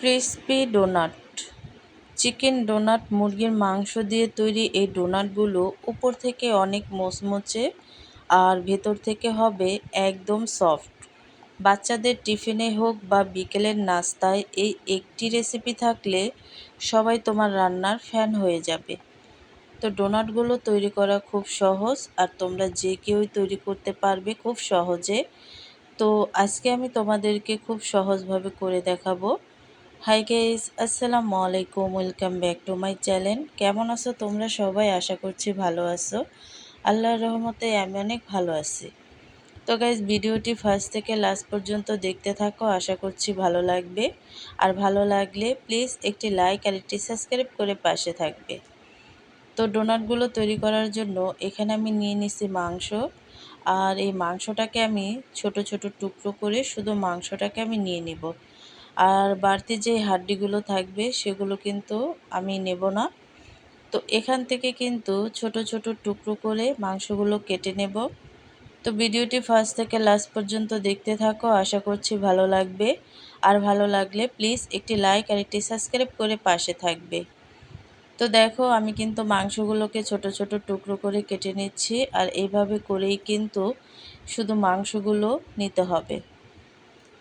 Crispy donut. Chicken donut মুরগির মাংস দিয়ে তৈরি এই ডোনাটগুলো উপর থেকে অনেক মুচমুচে আর ভেতর থেকে হবে একদম সফট। বাচ্চাদের টিফিনে হোক বা বিকেলের নাস্তায় এই একটি রেসিপি থাকলে সবাই তোমার রান্নার ফ্যান হয়ে যাবে। তো ডোনাটগুলো তৈরি করা খুব সহজ আর তোমরা যে কেউই তৈরি করতে পারবে খুব সহজে। তো আজকে আমি তোমাদেরকে খুব সহজভাবে করে দেখাবো। হাই গাইস, আসসালামু আলাইকুম, welcome back to my channel. কেমন আছো তোমরা সবাই? আশা করছি ভালো আছো। আল্লাহর রহমতে আমি অনেক ভালো আছি। তো গাইস, ভিডিওটি ফার্স্ট থেকে লাস্ট পর্যন্ত দেখতে থাকো, আশা করছি ভালো লাগবে। আর ভালো লাগলে প্লিজ একটি লাইক আর একটি সাবস্ক্রাইব করে পাশে থাকবে। তো ডোনাটগুলো তৈরি করার জন্য এখানে আমি নিয়ে নিছি মাংস। আর এই মাংসটাকে আমি ছোট ছোট টুকরো করে শুধু মাংসটাকে আমি নিয়ে নিব। আর বাড়তি যে হাড্ডিগুলো থাকবে সেগুলো কিন্তু আমি নেব না। তো এখান থেকে কিন্তু ছোট ছোট টুকরো করে মাংসগুলো কেটে নেব। তো ভিডিওটি ফার্স্ট থেকে লাস্ট পর্যন্ত দেখতে থাকো, আশা করছি ভালো লাগবে। আর ভালো লাগলে প্লিজ একটি লাইক আর একটি সাবস্ক্রাইব করে পাশে থাকবে। তো দেখো, আমি কিন্তু মাংসগুলোকে ছোট ছোট টুকরো করে কেটে নিচ্ছি। আর এইভাবে করেই কিন্তু শুধু মাংসগুলো নিতে হবে।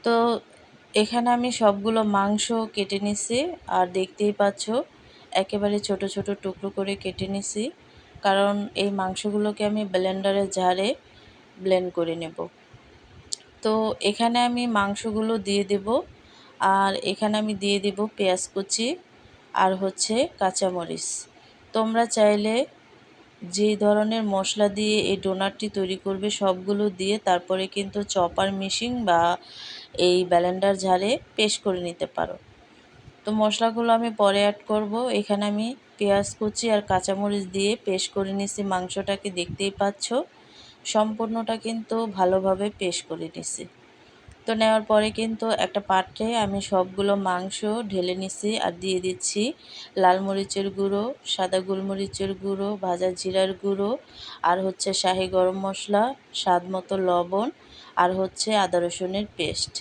তো এখানে আমি সবগুলো মাংস কেটে নিছি। আর দেখতেই পাচ্ছ একেবারে ছোট ছোট টুকরো করে কেটে নিছি, কারণ এই মাংসগুলোকে আমি ব্লেন্ডারে জারে ব্লেন্ড করে নেব। তো এখানে আমি মাংসগুলো দিয়ে দেব। আর এখানে আমি দিয়ে দেব পেঁয়াজ কুচি আর হচ্ছে কাঁচামরিচ। তোমরা চাইলে যে ধরনের মশলা দিয়ে এই ডোনাটটি তৈরি করবে সবগুলো দিয়ে তারপরে কিন্তু চপার মেশিন বা এই ব্লেন্ডার জারে পেস্ট করে নিতে পারো। তো মশলাগুলো আমি পরে অ্যাড করব। এখানে আমি পেঁয়াজ কুচি আর কাঁচামরিচ দিয়ে পেস্ট করে নিছি মাংসটাকে, দেখতেই পাচ্ছ সম্পূর্ণটা কিন্তু ভালোভাবে পেস্ট করে নিছি। তো নেওয়ার পরে কিন্তু একটা পাত্রে আমি সবগুলো মাংস ঢেলে নিছি আর দিয়ে দিচ্ছি লাল মরিচের গুঁড়ো, সাদা গোলমরিচের গুঁড়ো, ভাজা জিরার গুঁড়ো, আর হচ্ছে শাহি গরম মশলা, স্বাদ মতো লবণ, আর হচ্ছে আদা রসুনের পেস্ট।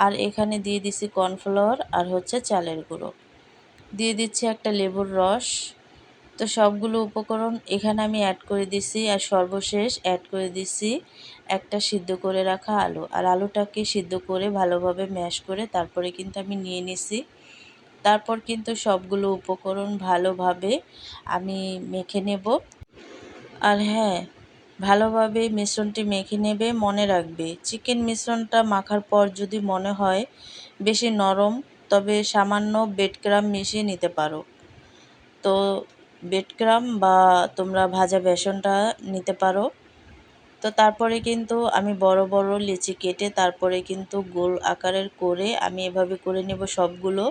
আর এখানে দিয়ে দিচ্ছি কর্নফ্লাওয়ার আর হচ্ছে চালের গুঁড়ো, দিয়ে দিচ্ছি একটা লেবুর রস। তো সবগুলো উপকরণ এখানে আমি অ্যাড করে দিছি। আর সর্বশেষ অ্যাড করে দিছি একটা সিদ্ধ করে রাখা আলু। আর আলুটাকে সিদ্ধ করে ভালোভাবে ম্যাশ করে তারপরে কিন্তু আমি নিয়ে নিছি। তারপর কিন্তু সবগুলো উপকরণ ভালোভাবে আমি মেখে নেব। আর হ্যাঁ, ভালোভাবে মিশ্রণটি মেখে নেবে। মনে রাখবে, চিকেন মিশ্রণটা মাখার পর যদি মনে হয় বেশি নরম, তবে সামান্য ব্রেডক্রাম্ব মিশিয়ে নিতে পারো। তো ব্রেডক্রাম্ব বা তোমরা ভাজা বেসনটা নিতে পারো। তো তারপরে কিন্তু আমি বড় বড় লিচি কেটে তারপরে কিন্তু গোল আকারের করে আমি এভাবে করে নেব সবগুলো।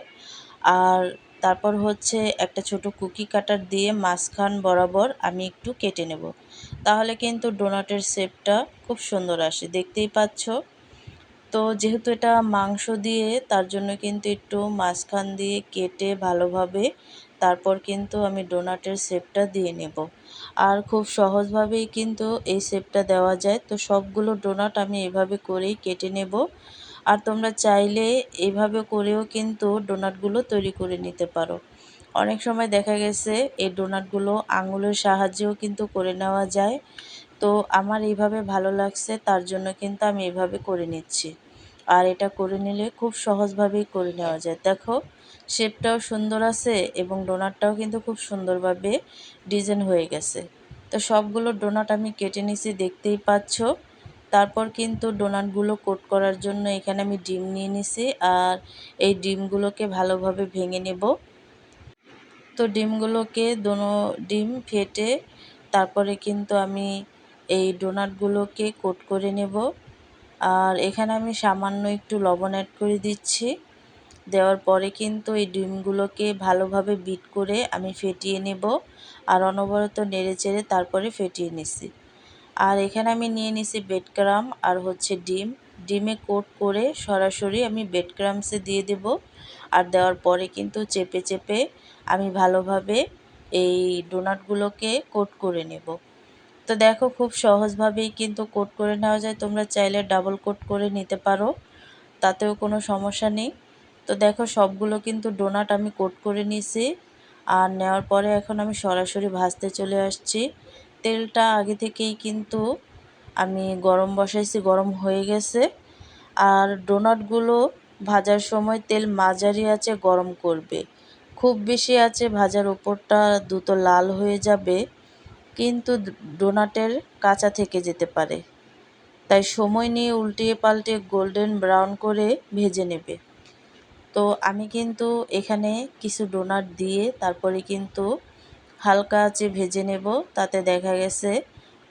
আর তারপর হচ্ছে একটা ছোট কুকি কাটার দিয়ে মাঝখান বরাবর আমি একটু কেটে নেব, তাহলে কিন্তু ডোনাটের শেপটা খুব সুন্দর আসে, দেখতেই পাচ্ছ। তো যেহেতু এটা মাংস দিয়ে, তার জন্য কিন্তু একটু মাঝখান দিয়ে কেটে ভালোভাবে তারপর কিন্তু আমি ডোনাটের শেপটা দিয়ে নেব। আর খুব সহজভাবেই কিন্তু এই শেপটা দেওয়া যায়। তো সবগুলো ডোনাট আমি এভাবে করেই কেটে নেব। আর তোমরা চাইলে এইভাবে করেও কিন্তু ডোনাটগুলো তৈরি করে নিতে পারো। অনেক সময় দেখা গেছে এই ডোনাটগুলো আঙুলের সাহায্যেও কিন্তু করে নেওয়া যায়। তো আমার এইভাবে ভালো লাগছে, তার জন্য কিন্তু আমি এইভাবে করে নিচ্ছি। আর এটা করে নিলে খুব সহজভাবেই করে নেওয়া যায়। দেখো, শেপটাও সুন্দর আছে এবং ডোনাটটাও কিন্তু খুব সুন্দরভাবে ডিজাইন হয়ে গেছে। তো সবগুলো ডোনাট আমি কেটে নিছি, দেখতেই পাচ্ছ। তারপর কিন্তু ডোনাটগুলো কোট করার জন্য এখানে আমি ডিম নিয়ে নিছি। আর এই ডিমগুলোকে ভালোভাবে ভেঙে নেব। তো ডিমগুলোকে ডিম ফেটে তারপরে কিন্তু আমি এই ডোনাটগুলোকে কোট করে নেব। আর এখানে আমি সামান্য একটু লবণ অ্যাড করে দিচ্ছি। দেওয়ার পরে কিন্তু এই ডিমগুলোকে ভালোভাবে বিট করে আমি ফেটিয়ে নেব। আর অনবরত নেড়ে চেড়ে তারপরে ফেটিয়ে নিছি। আর এখানে আমি নিয়ে নিছি ব্রেডক্রাম্ব আর হচ্ছে ডিম। ডিমে কোট করে সরাসরি আমি ব্রেডক্রাম্বসে দিয়ে দেব। আর দেওয়ার পরে কিন্তু চেপে চেপে আমি ভালোভাবে এই ডোনাটগুলোকে কোট করে নেব। তো দেখো, খুব সহজভাবেই কিন্তু কোট করে নেওয়া যায়। তোমরা চাইলে ডাবল কোট করে নিতে পারো, তাতেও কোনো সমস্যা নেই। তো দেখো সবগুলো কিন্তু ডোনাট আমি কোট করে নিয়েছি। আর নেওয়ার পরে এখন আমি সরাসরি ভাজতে চলে আসছি। তেলটা আগে থেকেই কিন্তু আমি গরম বসাইছি, গরম হয়ে গেছে। আর ডোনাটগুলো ভাজার সময় তেল মাঝারি আঁচে গরম করবে। খুব বেশি আঁচে ভাজার ওপরটা দ্রুত লাল হয়ে যাবে, কিন্তু ডোনাটের কাঁচা থেকে যেতে পারে। তাই সময় নিয়ে উল্টিয়ে পাল্টে গোল্ডেন ব্রাউন করে ভেজে নেবে। তো আমি কিন্তু এখানে কিছু ডোনাট দিয়ে তারপরে কিন্তু হালকা আঁচে ভেজে নেব। তাতে দেখা গেছে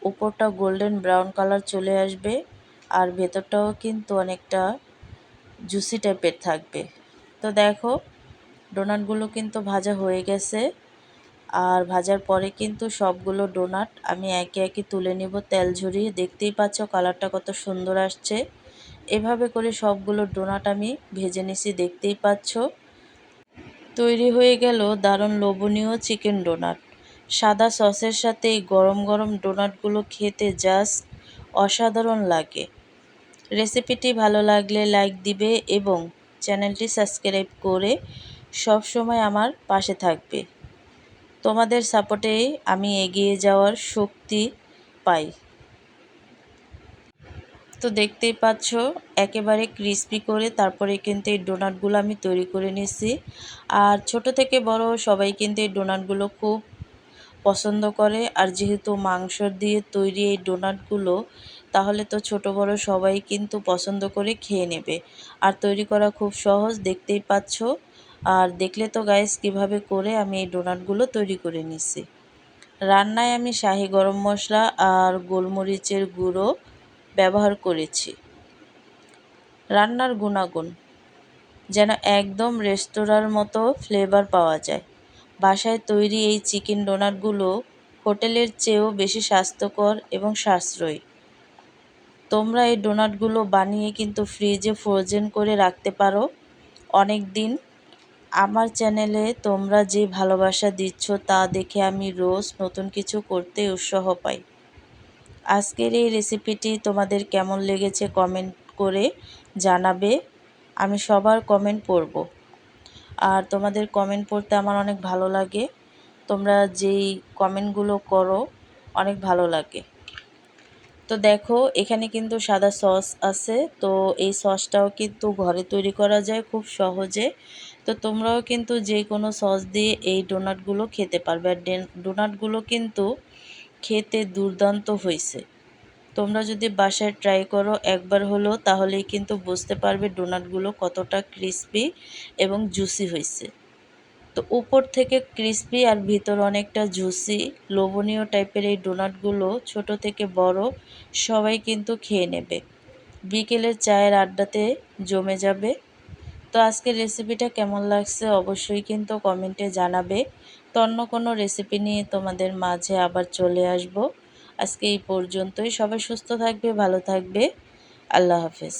উপরটা গোল্ডেন ব্রাউন কালার চলে আসবে, আর ভেতরটাও কিন্তু অনেকটা জুসি টাইপের থাকবে। তো দেখো ডোনাটগুলো কিন্তু ভাজা হয়ে গেছে। আর ভাজার পরে কিন্তু সবগুলো ডোনাট আমি একে একে তুলে নিব তেল ঝরিয়ে। দেখতেই পাচ্ছ কালারটা কত সুন্দর আসছে। এভাবে করে সবগুলো ডোনাট আমি ভেজে নিছি, দেখতেই পাচ্ছ। তৈরি হয়ে গেল দারুণ লোভনীয় চিকেন ডোনাট। সাদা সসের সাথে এই গরম গরম ডোনাটগুলো খেতে জাস্ট অসাধারণ লাগে। রেসিপিটি ভালো লাগলে লাইক দিবে এবং চ্যানেলটি সাবস্ক্রাইব করে সব সময় আমার পাশে থাকবে। তোমাদের সাপোর্টেই আমি এগিয়ে যাওয়ার শক্তি পাই। তো দেখতেই পাচ্ছ একেবারে ক্রিস্পি করে তারপরে কিন্তু এই ডোনাটগুলো আমি তৈরি করে নিয়েছি। আর ছোট থেকে বড় সবাই কিন্তু এই ডোনাটগুলো খুব পছন্দ করে। আর যেহেতু মাংস দিয়ে তৈরি এই ডোনাটগুলো, তাহলে তো ছোট বড় সবাই কিন্তু পছন্দ করে খেয়ে নেবে। আর তৈরি করা খুব সহজ, দেখতেই পাচ্ছ। আর দেখলে তো গাইস কিভাবে করে আমি এই ডোনাটগুলো তৈরি করে নিছি। রান্নায় আমি শাহি গরম মশলা আর গোলমরিচের গুঁড়ো ব্যবহার করেছি। রান্নার গুণাগুণ যেন একদম রেস্তোরাঁর মতো ফ্লেভার পাওয়া যায়। বাসায় তৈরি এই চিকেন ডোনাটগুলো হোটেলের চেয়েও বেশি স্বাস্থ্যকর এবং সাশ্রয়ী। তোমরা এই ডোনাটগুলো বানিয়ে কিন্তু ফ্রিজে ফ্রোজেন করে রাখতে পারো অনেক দিন। আমার চ্যানেলে তোমরা যে ভালোবাসা দিচ্ছ তা দেখে আমি রোজ নতুন কিছু করতে উৎসাহ পাই। আজকের এই রেসিপিটি তোমাদের কেমন লেগেছে কমেন্ট করে জানাবে। আমি সবার কমেন্ট পড়ব। আর তোমাদের কমেন্ট পড়তে আমার অনেক ভালো লাগে। তোমরা যেই কমেন্টগুলো করো অনেক ভালো লাগে। তো দেখো এখানে কিন্তু সাদা সস আছে। তো এই সসটাও কিন্তু ঘরে তৈরি করা যায় খুব সহজে। তো তোমরাও কিন্তু যে কোনো সস দিয়ে এই ডোনাটগুলো খেতে পারবে। আর ডোনাটগুলো কিন্তু খেতে দুর্দান্ত হয়েছে। তোমরা যদি বাসায় ট্রাই করো একবার হলেও, তাহলেই কিন্তু বুঝতে পারবে ডোনাটগুলো কতটা ক্রিস্পি এবং জুসি হয়েছে। তো উপর থেকে ক্রিস্পি আর ভিতর অনেকটা জুসি লোভনীয় টাইপের এই ডোনাটগুলো ছোট থেকে বড় সবাই কিন্তু খেয়ে নেবে। বিকেলের চায়ের আড্ডাতে জমে যাবে। তো আজকের রেসিপিটা কেমন লাগছে অবশ্যই কিন্তু কমেন্টে জানাবে। তো অন্য কোনো রেসিপি নিয়ে তোমাদের মাঝে আবার চলে আসব। আজকে এই পর্যন্তই। সবাই সুস্থ থাকবে, ভালো থাকবে। আল্লাহ হাফেজ।